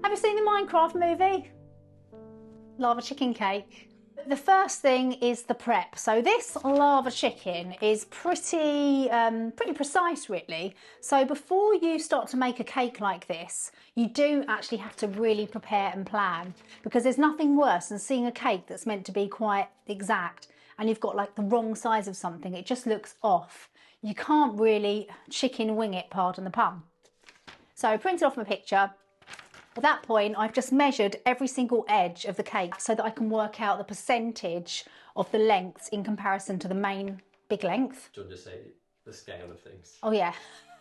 Have you seen the Minecraft movie? Lava chicken cake. The first thing is the prep. So this lava chicken is pretty precise really. So before you start to make a cake like this, you do actually have to really prepare and plan, because there's nothing worse than seeing a cake that's meant to be quite exact and you've got like the wrong size of something. It just looks off. You can't really chicken wing it, pardon the pun. So I printed off my picture. At that point, I've just measured every single edge of the cake so that I can work out the percentage of the lengths in comparison to the main big length. Do you want to say the scale of things? Oh yeah.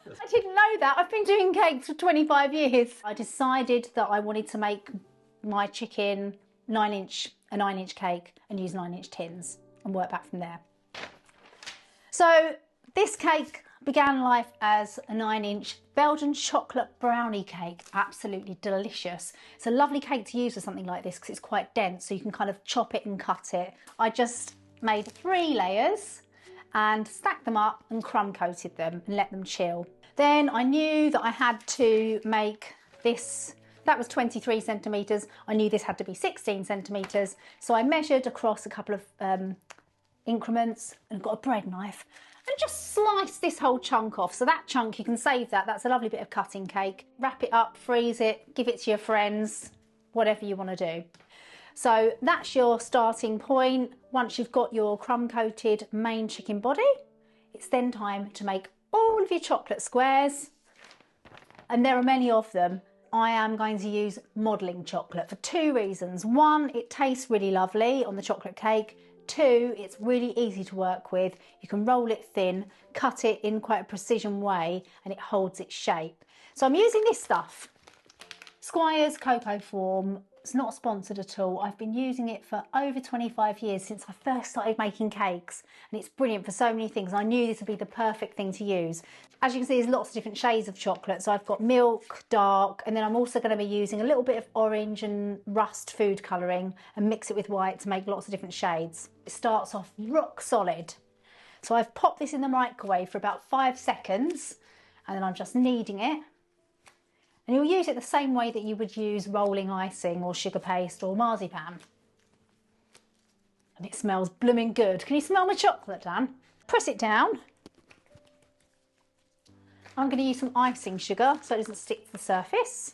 I didn't know that. I've been doing cakes for 25 years. I decided that I wanted to make my chicken a 9-inch cake and use 9-inch tins and work back from there. So this cake began life as a 9-inch Belgian chocolate brownie cake. Absolutely delicious. It's a lovely cake to use for something like this because it's quite dense, so you can kind of chop it and cut it. I just made 3 layers and stacked them up and crumb coated them and let them chill. Then I knew that I had to make this, that was 23 centimetres. I knew this had to be 16 centimetres. So I measured across a couple of increments and got a bread knife and just slice this whole chunk off. So that chunk, you can save that. That's a lovely bit of cutting cake. Wrap it up, freeze it, give it to your friends, whatever you want to do. So that's your starting point. Once you've got your crumb coated main chicken body, it's then time to make all of your chocolate squares. And there are many of them. I am going to use modelling chocolate for 2 reasons. 1, it tastes really lovely on the chocolate cake. 2, it's really easy to work with. You can roll it thin, cut it in quite a precision way, and it holds its shape. So I'm using this stuff, Squires Cocoform. It's not sponsored at all. I've been using it for over 25 years, since I first started making cakes, and it's brilliant for so many things. I knew this would be the perfect thing to use. As you can see, there's lots of different shades of chocolate. So I've got milk, dark, and then I'm also going to be using a little bit of orange and rust food colouring and mix it with white to make lots of different shades. It starts off rock solid. So I've popped this in the microwave for about 5 seconds, and then I'm just kneading it. And you'll use it the same way that you would use rolling icing or sugar paste or marzipan. And it smells blooming good. Can you smell my chocolate, Dan? Press it down. I'm going to use some icing sugar so it doesn't stick to the surface.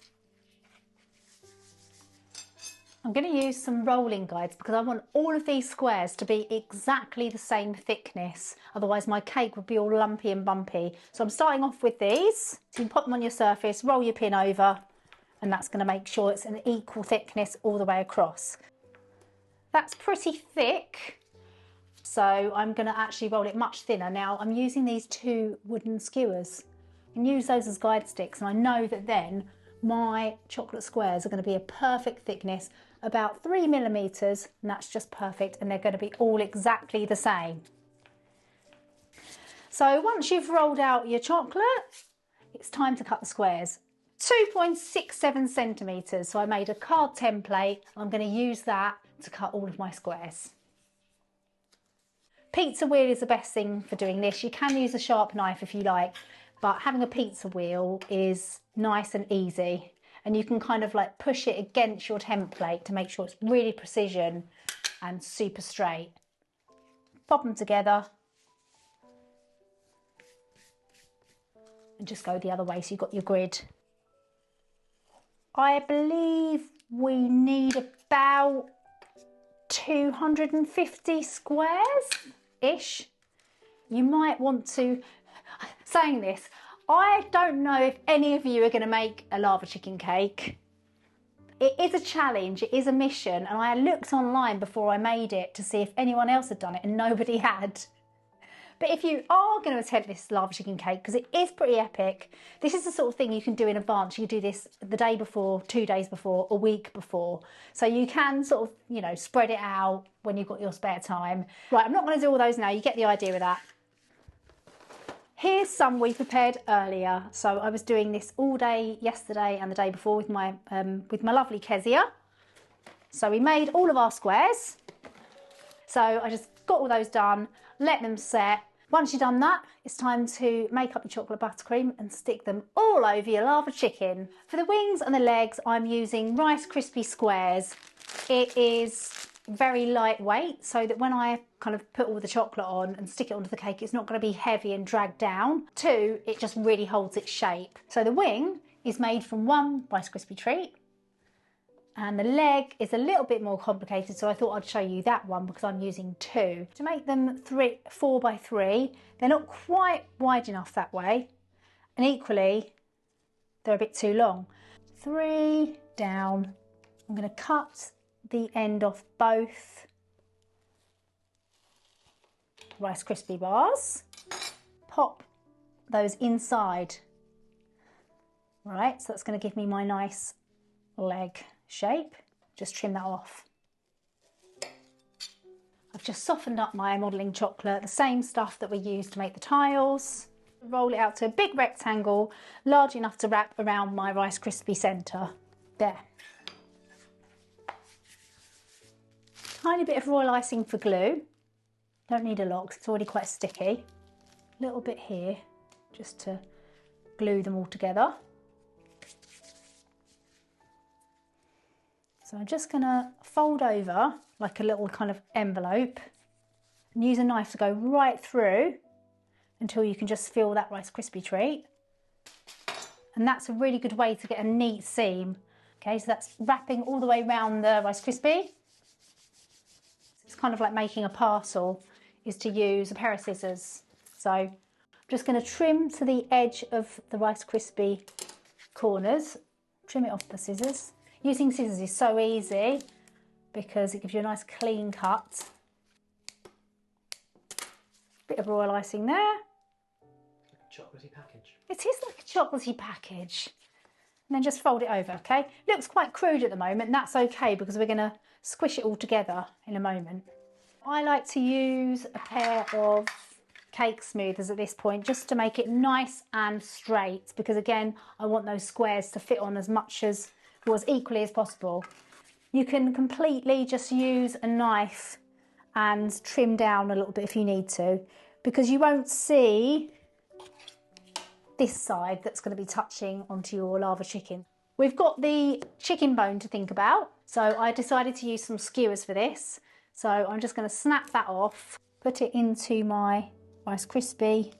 I'm going to use some rolling guides because I want all of these squares to be exactly the same thickness. Otherwise my cake would be all lumpy and bumpy. So I'm starting off with these. So you can put them on your surface, roll your pin over, and that's going to make sure it's an equal thickness all the way across. That's pretty thick. So I'm going to actually roll it much thinner. Now I'm using these 2 wooden skewers and use those as guide sticks. And I know that then my chocolate squares are going to be a perfect thickness, about 3 millimetres, and that's just perfect, and they're going to be all exactly the same. So once you've rolled out your chocolate, it's time to cut the squares. 2.67 centimetres, so I made a card template. I'm going to use that to cut all of my squares. Pizza wheel is the best thing for doing this. You can use a sharp knife if you like, but having a pizza wheel is nice and easy. And you can kind of like push it against your template to make sure it's really precision and super straight. Pop them together. And just go the other way so you've got your grid. I believe we need about 250 squares-ish. You might want to, saying this, I don't know if any of you are going to make a lava chicken cake. It is a challenge, it is a mission, and I looked online before I made it to see if anyone else had done it, and nobody had. But if you are going to attempt this lava chicken cake, because it is pretty epic, this is the sort of thing you can do in advance. You can do this the day before, 2 days before, a week before. So you can sort of, you know, spread it out when you've got your spare time. Right, I'm not going to do all those now, you get the idea of that. Here's some we prepared earlier. So I was doing this all day yesterday and the day before with my lovely Kezia. So we made all of our squares. So I just got all those done, let them set, Once you've done that, it's time to make up your chocolate buttercream and stick them all over your lava chicken. For the wings and the legs, I'm using Rice Krispie Squares. It is very lightweight, so that when I kind of put all the chocolate on and stick it onto the cake, it's not going to be heavy and drag down. Two, it just really holds its shape. So the wing is made from one Rice Krispie treat, and the leg is a little bit more complicated, so I thought I'd show you that one because I'm using two. To make them 4 by 3, they're not quite wide enough that way, and equally, they're a bit too long. 3 down. I'm going to cut the end off both Rice Krispie bars, pop those inside. Right, so that's going to give me my nice leg shape. Just trim that off. I've just softened up my modelling chocolate, the same stuff that we used to make the tiles. Roll it out to a big rectangle, large enough to wrap around my Rice Krispie centre. There. Tiny bit of royal icing for glue. Don't need a lot because it's already quite sticky. A little bit here just to glue them all together. So I'm just going to fold over like a little kind of envelope and use a knife to go right through until you can just feel that Rice Krispie treat. And that's a really good way to get a neat seam. Okay, so that's wrapping all the way around the Rice Krispie. It's kind of like making a parcel, is to use a pair of scissors. So I'm just going to trim to the edge of the Rice Krispie corners, trim it off the scissors. Using scissors is so easy because it gives you a nice clean cut. Bit of royal icing there. Chocolatey package. It is like a chocolatey package. And then just fold it over, okay? Looks quite crude at the moment, and that's okay because we're going to squish it all together in a moment. I like to use a pair of cake smoothers at this point just to make it nice and straight because again, I want those squares to fit on as equally as possible. You can completely just use a knife and trim down a little bit if you need to because you won't see this side that's going to be touching onto your lava chicken. We've got the chicken bone to think about, so I decided to use some skewers for this. So I'm just going to snap that off, put it into my Rice Krispie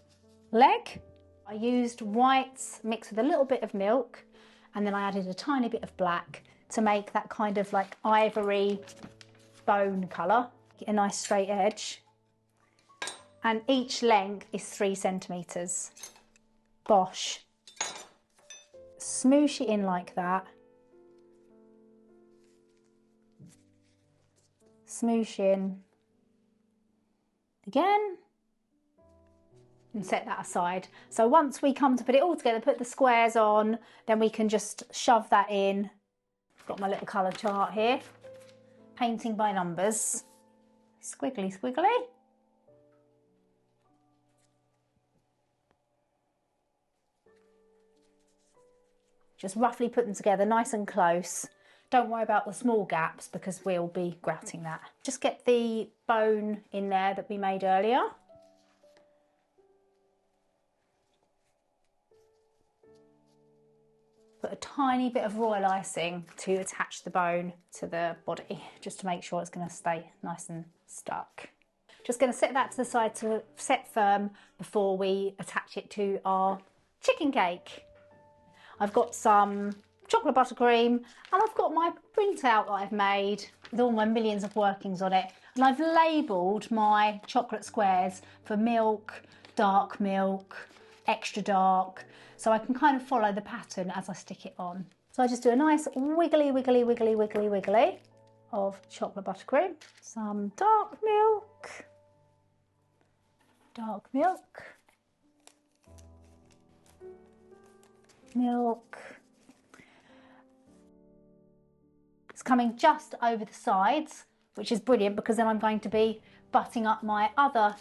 leg. I used whites mixed with a little bit of milk, and then I added a tiny bit of black to make that kind of like ivory bone colour. Get a nice straight edge. And each length is 3 centimetres. Bosh. Smoosh it in like that. Smoosh in again. And set that aside. So once we come to put it all together, put the squares on, then we can just shove that in. I've got my little colour chart here. Painting by numbers. Squiggly, squiggly. Just roughly put them together nice and close. Don't worry about the small gaps because we'll be grouting that. Just get the bone in there that we made earlier. Put a tiny bit of royal icing to attach the bone to the body, just to make sure it's going to stay nice and stuck. Just going to set that to the side to set firm before we attach it to our chicken cake. I've got some chocolate buttercream and I've got my printout that I've made with all my millions of workings on it. And I've labelled my chocolate squares for milk, dark milk, extra dark, so I can kind of follow the pattern as I stick it on. So I just do a nice wiggly, wiggly, wiggly, wiggly, wiggly of chocolate buttercream. Some dark milk, milk. It's coming just over the sides, which is brilliant because then I'm going to be butting up my other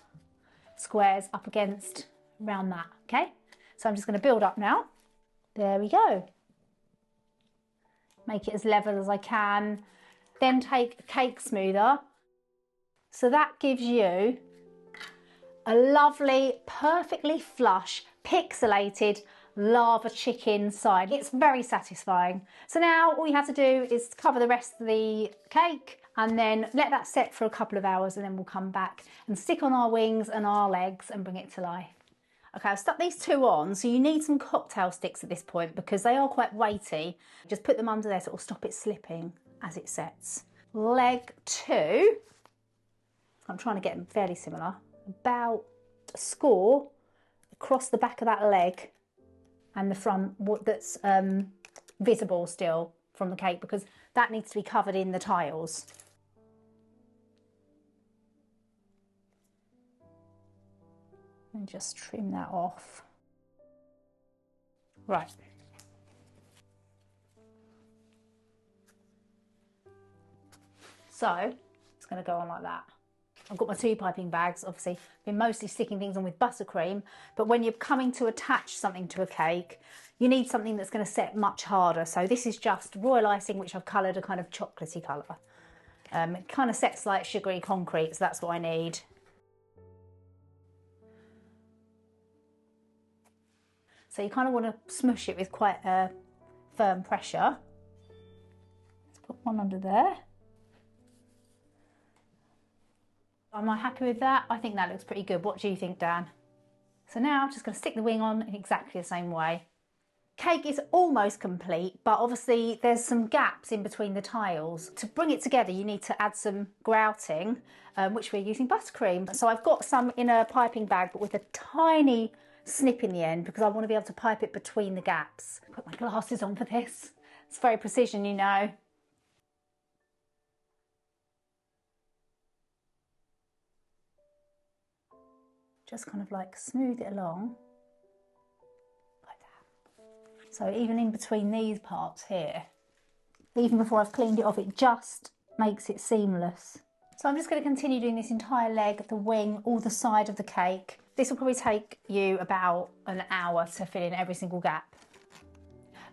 squares up against around that, okay? So I'm just going to build up now. There we go. Make it as level as I can. Then take a cake smoother. So that gives you a lovely, perfectly flush, pixelated lava chicken side. It's very satisfying. So now all you have to do is cover the rest of the cake and then let that set for a couple of hours, and then we'll come back and stick on our wings and our legs and bring it to life. Okay, I've stuck these two on, so you need some cocktail sticks at this point because they are quite weighty. Just put them under there so it will stop it slipping as it sets. Leg 2, I'm trying to get them fairly similar, about a score across the back of that leg and the front that's visible still from the cake, because that needs to be covered in the tiles. And just trim that off. Right. So it's going to go on like that. I've got my 2 piping bags. Obviously, I've been mostly sticking things on with buttercream, but when you're coming to attach something to a cake, you need something that's going to set much harder. So this is just royal icing, which I've coloured a kind of chocolatey colour. It kind of sets like sugary concrete, so that's what I need. So you kind of want to smush it with quite a firm pressure. Let's put one under there. Am I happy with that? I think that looks pretty good. What do you think, Dan? So now I'm just going to stick the wing on in exactly the same way. Cake is almost complete, but obviously there's some gaps in between the tiles. To bring it together, you need to add some grouting, which we're using buttercream. So I've got some in a piping bag, but with a tiny snip in the end because I want to be able to pipe it between the gaps. Put my glasses on for this. It's very precision, you know. Just kind of like smooth it along like that. So even in between these parts here, even before I've cleaned it off, it just makes it seamless. So I'm just going to continue doing this entire leg, the wing, all the side of the cake. This will probably take you about an hour to fill in every single gap.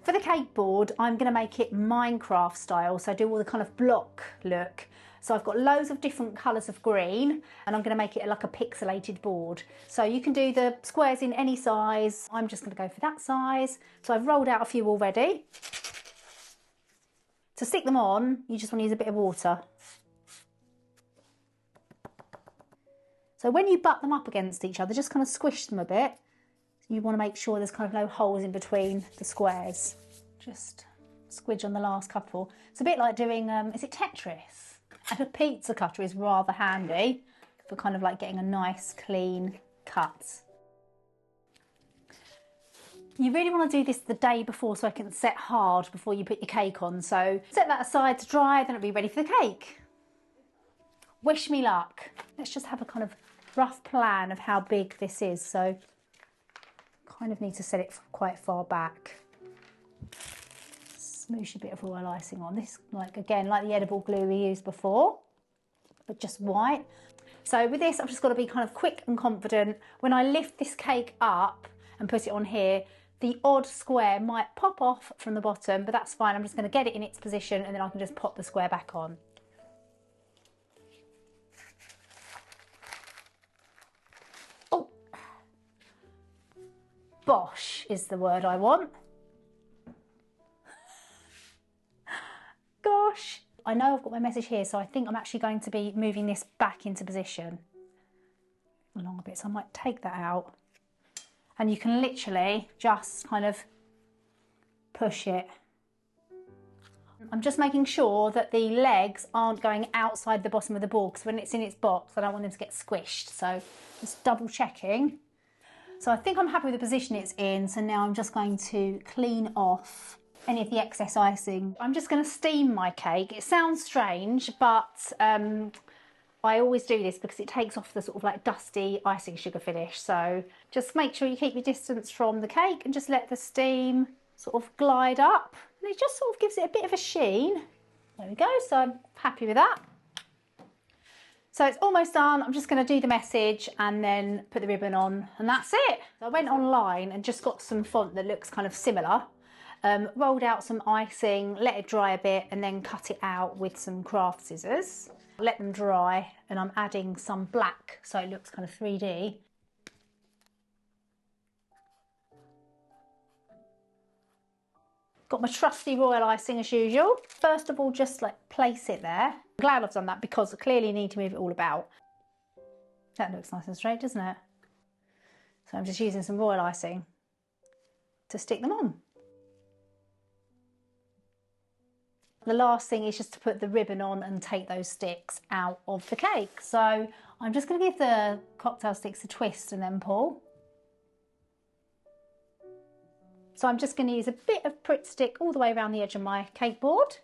For the cake board, I'm going to make it Minecraft style, so I do all the kind of block look. So I've got loads of different colours of green, and I'm going to make it like a pixelated board. So you can do the squares in any size. I'm just going to go for that size. So I've rolled out a few already. To stick them on, you just want to use a bit of water. So when you butt them up against each other, just kind of squish them a bit. You want to make sure there's kind of no holes in between the squares. Just squidge on the last couple. It's a bit like doing, is it Tetris? And a pizza cutter is rather handy for kind of like getting a nice clean cut. You really want to do this the day before so it can set hard before you put your cake on. So set that aside to dry, then it'll be ready for the cake. Wish me luck. Let's just have a kind of rough plan of how big this is. So kind of need to set it quite far back. Smoosh a bit of royal icing on this, like again, like the edible glue we used before, but just white. So with this, I've just got to be kind of quick and confident. When I lift this cake up and put it on here, the odd square might pop off from the bottom, but that's fine. I'm just going to get it in its position and then I can just pop the square back on. Oh, bosh is the word I want. Gosh, I know I've got my message here, so I think I'm actually going to be moving this back into position along a bit, so I might take that out. And you can literally just kind of push it. I'm just making sure that the legs aren't going outside the bottom of the board, because when it's in its box, I don't want them to get squished. So just double checking. So I think I'm happy with the position it's in, so now I'm just going to clean off any of the excess icing. I'm just going to steam my cake. It sounds strange, but I always do this because it takes off the sort of like dusty icing sugar finish. So just make sure you keep your distance from the cake and just let the steam sort of glide up. And it just sort of gives it a bit of a sheen. There we go, so I'm happy with that. So it's almost done. I'm just going to do the message and then put the ribbon on, and that's it. So I went online and just got some font that looks kind of similar. Rolled out some icing, let it dry a bit, and then cut it out with some craft scissors. Let them dry, and I'm adding some black so it looks kind of 3D. Got my trusty royal icing as usual. First of all, just like place it there. I'm glad I've done that because I clearly need to move it all about. That looks nice and straight, doesn't it? So I'm just using some royal icing to stick them on. The last thing is just to put the ribbon on and take those sticks out of the cake. So I'm just going to give the cocktail sticks a twist and then pull. So I'm just going to use a bit of Pritt stick all the way around the edge of my cake board.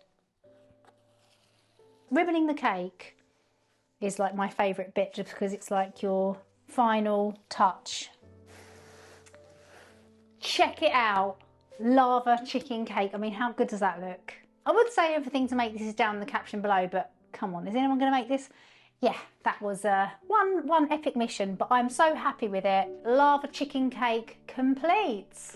Ribboning the cake is like my favourite bit just because it's like your final touch. Check it out, lava chicken cake. I mean, how good does that look? I would say everything to make this is down in the caption below, but come on, is anyone going to make this? Yeah, that was one epic mission, but I'm so happy with it. Lava chicken cake complete.